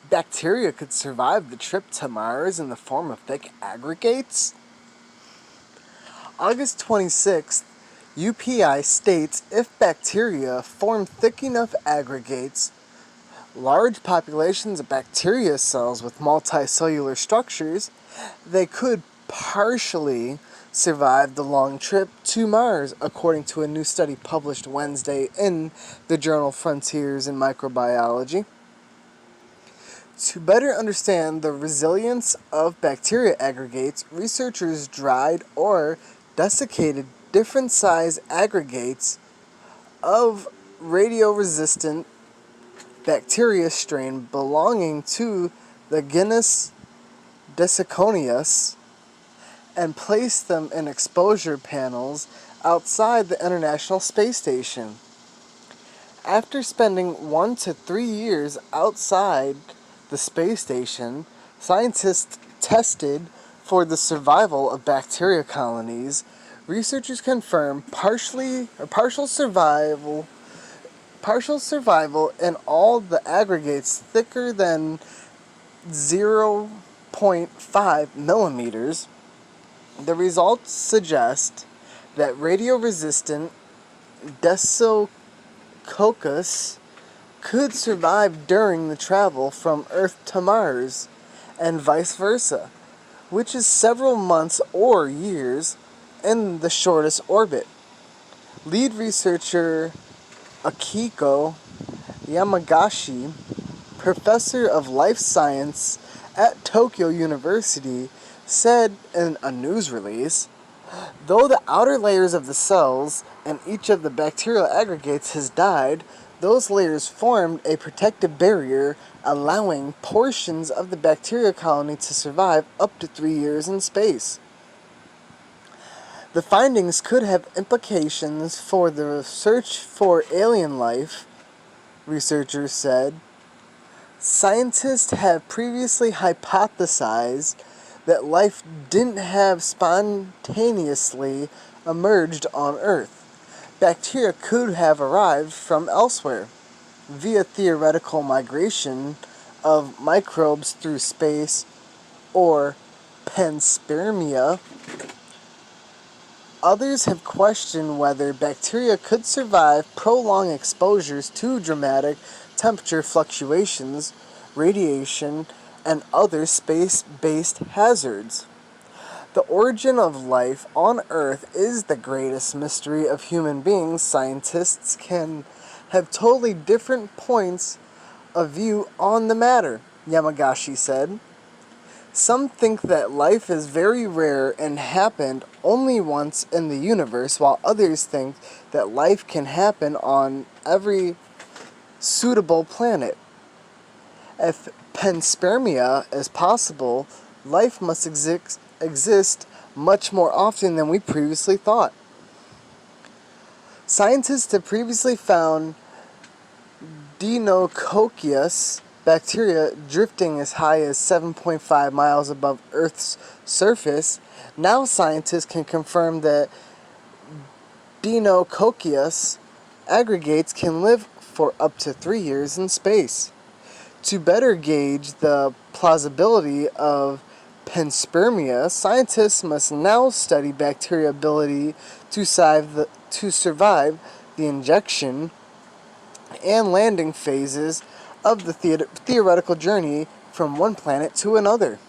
bacteria could survive the trip to Mars in the form of thick aggregates? August 26th, UPI states if bacteria form thick enough aggregates, large populations of bacteria cells with multicellular structures, they could partially survive the long trip to Mars, according to a new study published Wednesday in the journal Frontiers in Microbiology. To better understand the resilience of bacteria aggregates, researchers dried or desiccated different size aggregates of radioresistant bacteria strain belonging to the genus Desiconius and placed them in exposure panels outside the International Space Station. After spending 1 to 3 years outside the space station, scientists tested for the survival of bacteria colonies. Researchers confirmed partial survival in all the aggregates thicker than 0.5 millimeters. The results suggest that radio-resistant Desococcus could survive during the travel from Earth to Mars, and vice versa, which is several months or years in the shortest orbit. Lead researcher Akiko Yamagashi, professor of life science at Tokyo University, said in a news release, though the outer layers of the cells in each of the bacterial aggregates has died, those layers formed a protective barrier, allowing portions of the bacteria colony to survive up to 3 years in space. The findings could have implications for the search for alien life, researchers said. Scientists have previously hypothesized that life didn't have spontaneously emerged on Earth. Bacteria could have arrived from elsewhere via theoretical migration of microbes through space or panspermia. Others have questioned whether bacteria could survive prolonged exposures to dramatic temperature fluctuations, radiation, and other space-based hazards. The origin of life on Earth is the greatest mystery of human beings. Scientists can have totally different points of view on the matter, Yamagashi said. Some think that life is very rare and happened only once in the universe, while others think that life can happen on every suitable planet. If panspermia is possible, life must exist much more often than we previously thought. Scientists have previously found Deinococcus bacteria drifting as high as 7.5 miles above Earth's surface. Now scientists can confirm that Deinococcus aggregates can live for up to 3 years in space. To better gauge the plausibility of panspermia, scientists must now study bacteria's ability to survive the injection and landing phases of the theoretical journey from one planet to another.